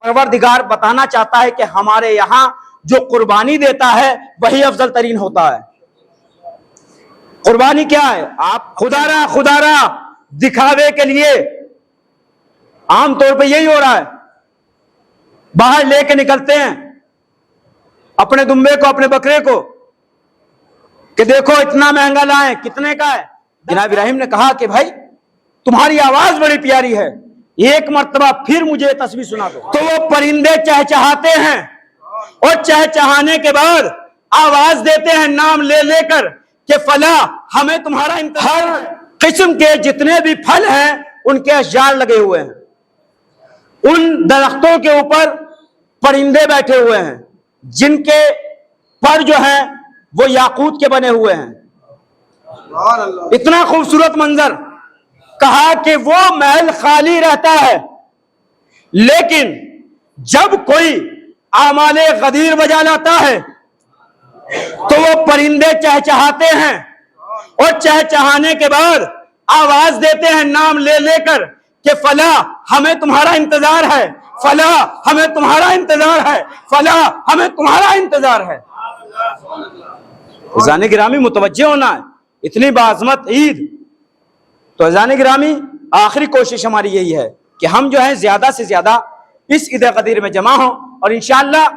پروردگار بتانا چاہتا ہے کہ ہمارے یہاں جو قربانی دیتا ہے وہی افضل ترین ہوتا ہے۔ قربانی کیا ہے؟ آپ خدا را دکھاوے کے لیے عام طور پہ یہی ہو رہا ہے، باہر لے کے نکلتے ہیں اپنے دمبے کو، اپنے بکرے کو، کہ دیکھو اتنا مہنگا لائیں، کتنے کا ہے؟ جناب ابراہیم نے کہا کہ بھائی تمہاری آواز بڑی پیاری ہے، ایک مرتبہ پھر مجھے تسبیح سنا دو۔ تو وہ پرندے چہچہاتے ہیں اور چہچہانے کے بعد آواز دیتے ہیں نام لے لے کر کہ فلاں ہمیں تمہارا ہر قسم کے جتنے بھی پھل ہیں ان کے اشجار لگے ہوئے ہیں، ان درختوں کے اوپر پرندے بیٹھے ہوئے ہیں جن کے پر جو ہیں وہ یاقوت کے بنے ہوئے ہیں۔ اتنا خوبصورت منظر۔ کہا کہ وہ محل خالی رہتا ہے، لیکن جب کوئی اعمال غدیر بجا لاتا ہے تو وہ پرندے چہچہاتے ہیں اور چہچہانے کے بعد آواز دیتے ہیں نام لے لے کر کہ فلاں ہمیں تمہارا انتظار ہے، فلاں ہمیں تمہارا انتظار ہے، فلاں ہمیں تمہارا انتظار ہے۔ عزیزان گرامی متوجہ ہونا ہے، اتنی باعظمت عید۔ تو عزیزان گرامی آخری کوشش ہماری یہی ہے کہ ہم جو ہے زیادہ سے زیادہ اس عید غدیر میں جمع ہوں، اور انشاءاللہ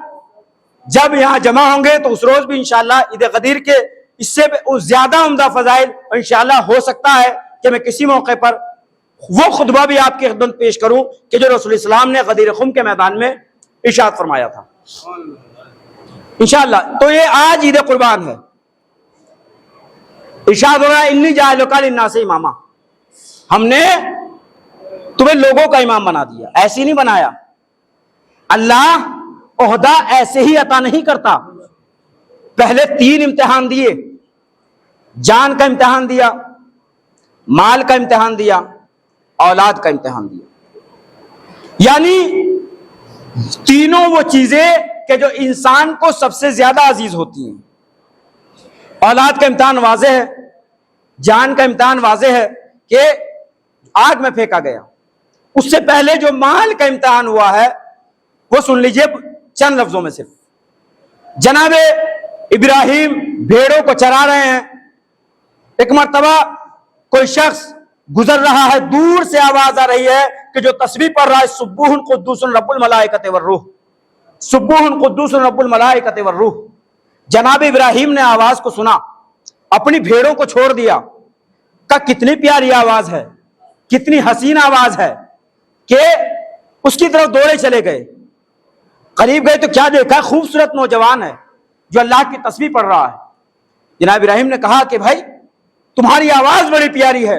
جب یہاں جمع ہوں گے تو اس روز بھی انشاءاللہ عید غدیر کے اس سے زیادہ عمدہ فضائل انشاءاللہ ہو سکتا ہے کہ میں کسی موقع پر وہ خطبہ بھی آپ کی خدمت پیش کروں کہ جو رسول اسلام نے غدیر خم کے میدان میں ارشاد فرمایا تھا انشاءاللہ۔ تو یہ آج عید قربان ہے۔ ارشاد ہو رہا ہے انی جاعلک للناس اماما، ہم نے تمہیں لوگوں کا امام بنا دیا، ایسے نہیں بنایا۔ اللہ عہدہ ایسے ہی عطا نہیں کرتا، پہلے 3 امتحان دیے، جان کا امتحان دیا، مال کا امتحان دیا، اولاد کا امتحان دیا، یعنی تینوں وہ چیزیں کہ جو انسان کو سب سے زیادہ عزیز ہوتی ہیں۔ اولاد کا امتحان واضح ہے، جان کا امتحان واضح ہے کہ آگ میں پھینکا گیا۔ اس سے پہلے جو مال کا امتحان ہوا ہے وہ سن لیجئے چند لفظوں میں صرف۔ جناب ابراہیم بھیڑوں کو چرا رہے ہیں، ایک مرتبہ کوئی شخص گزر رہا ہے، دور سے آواز آ رہی ہے کہ جو تسبیح پڑھ رہا ہے سبوح قدوس رب الملائکۃ والروح، سبوح قدوس رب الملائکۃ والروح۔ جناب ابراہیم نے آواز کو سنا، اپنی بھیڑوں کو چھوڑ دیا، کہ کتنی پیاری آواز ہے، کتنی حسین آواز ہے، کہ اس کی طرف دوڑے چلے گئے۔ قریب گئے تو کیا دیکھا؟ خوبصورت نوجوان ہے جو اللہ کی تسبیح پڑھ رہا ہے۔ جناب ابراہیم نے کہا کہ بھائی تمہاری آواز بڑی پیاری ہے،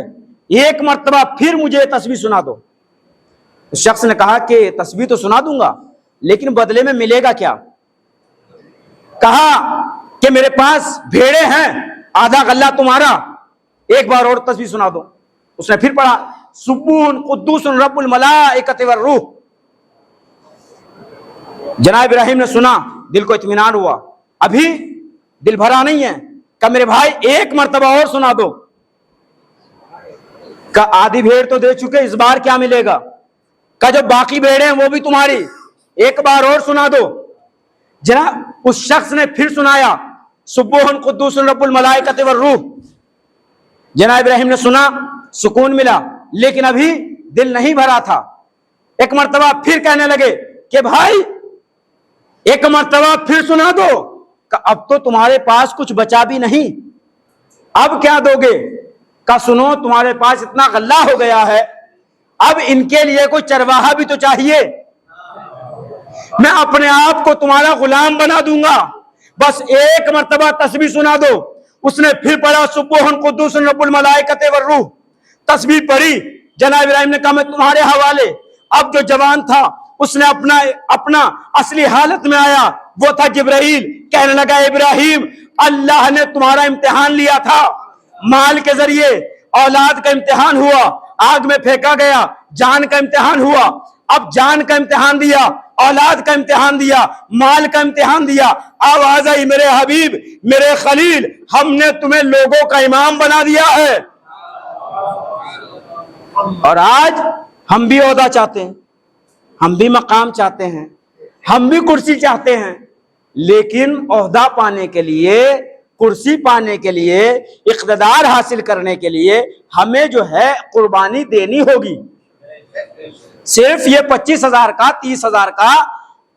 ایک مرتبہ پھر مجھے تسبیح سنا دو۔ اس شخص نے کہا کہ تسبیح تو سنا دوں گا، لیکن بدلے میں ملے گا کیا؟ کہا کہ میرے پاس بھیڑے ہیں، آدھا غلہ تمہارا، ایک بار اور تسبیح سنا دو۔ اس نے پھر پڑھا سبوح قدوس رب الملائکۃ والروح۔ جناب ابراہیم نے سنا، دل کو اطمینان ہوا، ابھی دل بھرا نہیں ہے، کہ میرے بھائی ایک مرتبہ اور سنا دو۔ کہ آدھی بھیڑ تو دے چکے، اس بار کیا ملے گا؟ کہ جو باقی بھیڑیں ہیں وہ بھی تمہاری، ایک بار اور سنا دو۔ جناب اس شخص نے پھر سنایا سبوح قدوس رب الملائکۃ والروح۔ جناب ابراہیم نے سنا، سکون ملا، لیکن ابھی دل نہیں بھرا تھا۔ ایک مرتبہ پھر کہنے لگے کہ بھائی ایک مرتبہ پھر سنا دو، کہ اب تو تمہارے پاس کچھ بچا بھی نہیں، اب کیا دو گے؟ کہ سنو تمہارے پاس اتنا غلہ ہو گیا ہے، اب ان کے لیے کوئی چرواہا بھی تو چاہیے، میں اپنے آپ کو تمہارا غلام بنا دوں گا، بس ایک مرتبہ تسبیح سنا دو۔ اس نے پھر پڑھا سبوح قدوس رب الملائکۃ والروح، تسبیح پڑھی۔ جناب ابراہیم نے کہا میں تمہارے حوالے۔ اب جو جوان تھا اس نے اپنا اصلی حالت میں آیا، وہ تھا جبرائیل، کہنے لگا ابراہیم اللہ نے تمہارا امتحان لیا تھا، مال کے ذریعے اولاد کا امتحان ہوا، آگ میں پھینکا گیا، جان کا امتحان ہوا، اب جان کا امتحان دیا، اولاد کا امتحان دیا، مال کا امتحان دیا، آواز آئی میرے حبیب میرے خلیل ہم نے تمہیں لوگوں کا امام بنا دیا ہے۔ اور آج ہم بھی عہدہ چاہتے ہیں، ہم بھی مقام چاہتے ہیں، ہم بھی کرسی چاہتے ہیں، لیکن عہدہ پانے کے لیے، کرسی پانے کے لیے، اقتدار حاصل کرنے کے لیے ہمیں جو ہے قربانی دینی ہوگی۔ صرف یہ 25,000 کا، 30,000 کا،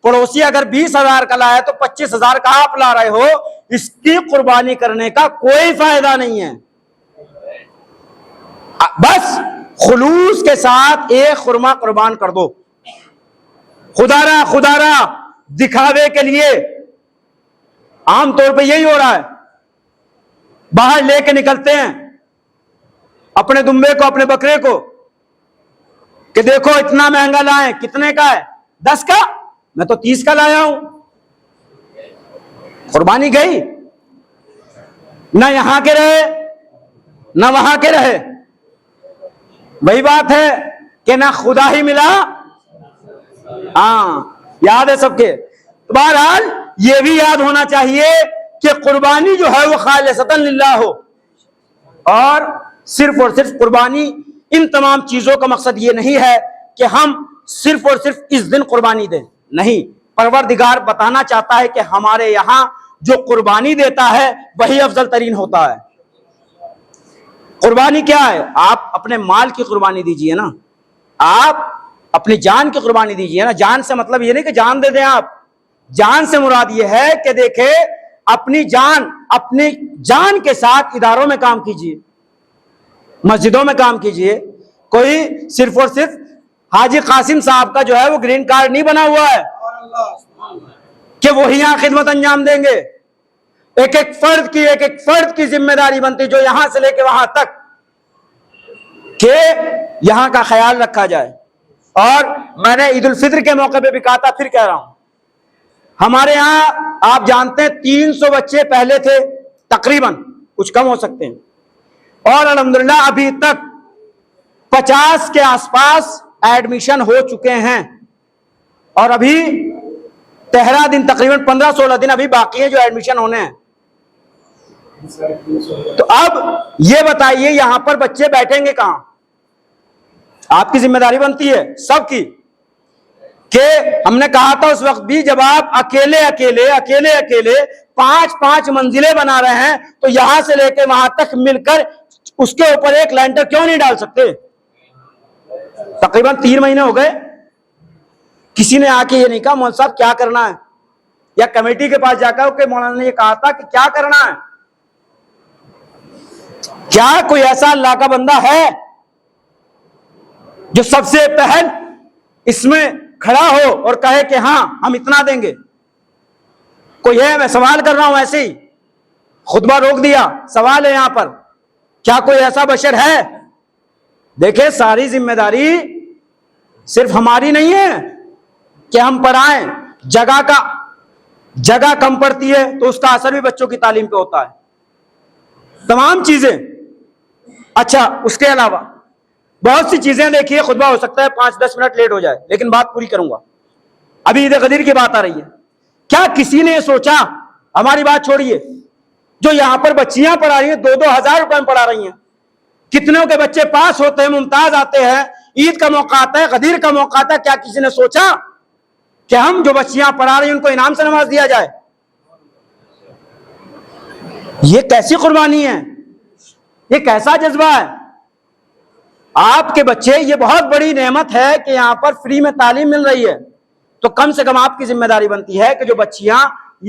پڑوسی اگر 20,000 کا لایا تو 25,000 کا آپ لا رہے ہو، اس کی قربانی کرنے کا کوئی فائدہ نہیں ہے۔ بس خلوص کے ساتھ ایک خرما قربان کر دو، خدا را دکھاوے کے لیے۔ عام طور پہ یہی ہو رہا ہے، باہر لے کے نکلتے ہیں اپنے دمبے کو، اپنے بکرے کو، کہ دیکھو اتنا مہنگا لائیں، کتنے کا ہے؟ 10 کا، میں تو 30 کا لایا ہوں۔ قربانی گئی، نہ یہاں کے رہے نہ وہاں کے رہے۔ وہی بات ہے کہ نہ خدا ہی ملا، ہاں یاد ہے سب کے۔ بہرحال یہ بھی یاد ہونا چاہیے کہ قربانی جو ہے وہ خالصتاً للہ ہو، اور صرف قربانی، ان تمام چیزوں کا مقصد یہ نہیں ہے کہ ہم صرف اور صرف اس دن قربانی دیں، نہیں، پروردگار بتانا چاہتا ہے کہ ہمارے یہاں جو قربانی دیتا ہے وہی افضل ترین ہوتا ہے۔ قربانی کیا ہے؟ آپ اپنے مال کی قربانی دیجئے نا، آپ اپنی جان کی قربانی دیجئے نا۔ جان سے مطلب یہ نہیں کہ جان دے دیں آپ، جان سے مراد یہ ہے کہ دیکھیں اپنی جان کے ساتھ اداروں میں کام کیجئے، مسجدوں میں کام کیجئے۔ کوئی صرف اور صرف حاجی قاسم صاحب کا جو ہے وہ گرین کارڈ نہیں بنا ہوا ہے کہ وہی یہاں خدمت انجام دیں گے۔ ایک ایک فرد کی ذمہ داری بنتی، جو یہاں سے لے کے وہاں تک، کہ یہاں کا خیال رکھا جائے۔ اور میں نے عید الفطر کے موقع پہ بھی کہا تھا، پھر کہہ رہا ہوں، ہمارے یہاں آپ جانتے ہیں 300 بچے پہلے تھے تقریباً، کچھ کم ہو سکتے ہیں، اور الحمدللہ ابھی تک 50 کے آس پاس ایڈمیشن ہو چکے ہیں، اور ابھی 13 دن، تقریباً 15-16 دن ابھی باقی ہیں جو ایڈمیشن ہونے ہیں۔ تو اب یہ بتائیے یہاں پر بچے بیٹھیں گے کہاں؟ آپ کی ذمہ داری بنتی ہے سب کی، کہ ہم نے کہا تھا اس وقت بھی، جب آپ اکیلے 5 منزلیں بنا رہے ہیں تو یہاں سے لے کے وہاں تک مل کر اس کے اوپر ایک لینٹر کیوں نہیں ڈال سکتے؟ تقریباً 3 مہینے ہو گئے، کسی نے آ کے یہ نہیں کہا مولانا صاحب کیا کرنا ہے، یا کمیٹی کے پاس جا کر کہ مولانا نے یہ کہا تھا کہ کیا کرنا ہے۔ کیا کوئی ایسا اللہ کا بندہ ہے جو سب سے پہل اس میں کھڑا ہو اور کہے کہ ہاں ہم اتنا دیں گے؟ کوئی ہے؟ میں سوال کر رہا ہوں، ایسے ہی خطبہ روک دیا، سوال ہے یہاں پر، کیا کوئی ایسا بشر ہے؟ دیکھیں ساری ذمہ داری صرف ہماری نہیں ہے کہ ہم پڑھائیں، جگہ کم پڑتی ہے تو اس کا اثر بھی بچوں کی تعلیم پہ ہوتا ہے، تمام چیزیں۔ اچھا اس کے علاوہ بہت سی چیزیں دیکھیے، خطبہ ہو سکتا ہے 5-10 منٹ لیٹ ہو جائے لیکن بات پوری کروں گا۔ ابھی عید غدیر کی بات آ رہی ہے، کیا کسی نے سوچا، ہماری بات چھوڑیے، جو یہاں پر بچیاں پڑھا رہی ہیں 2-2 ہزار روپے میں پڑھا رہی ہیں، کتنوں کے بچے پاس ہوتے ہیں، ممتاز آتے ہیں، عید کا موقع آتا ہے، غدیر کا موقع آتا ہے، کیا کسی نے سوچا کہ ہم جو بچیاں پڑھا رہی ہیں ان کو انعام سے نواز دیا جائے؟ یہ کیسی قربانی ہے؟ یہ کیسا جذبہ ہے؟ آپ کے بچے، یہ بہت بڑی نعمت ہے کہ یہاں پر فری میں تعلیم مل رہی ہے، تو کم سے کم آپ کی ذمہ داری بنتی ہے کہ جو بچیاں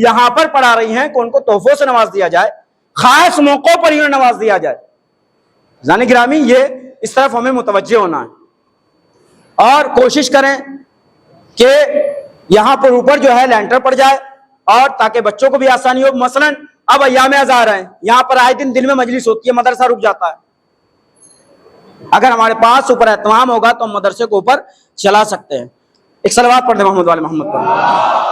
یہاں پر پڑھا رہی ہیں کہ ان کو تحفوں سے نواز دیا جائے، خاص موقعوں پر انہیں نواز دیا جائے۔ جان گرامی، یہ اس طرف ہمیں متوجہ ہونا ہے، اور کوشش کریں کہ یہاں پر اوپر جو ہے لینٹر پڑ جائے، اور تاکہ بچوں کو بھی آسانی ہو۔ مثلا اب ایام ازار ہیں، یہاں پر آئے دن میں مجلس ہوتی ہے، مدرسہ رک جاتا ہے، اگر ہمارے پاس اوپر اہتمام ہوگا تو ہم مدرسے کو اوپر چلا سکتے ہیں۔ ایک صلوات پڑھ دیں محمد والے محمد پر۔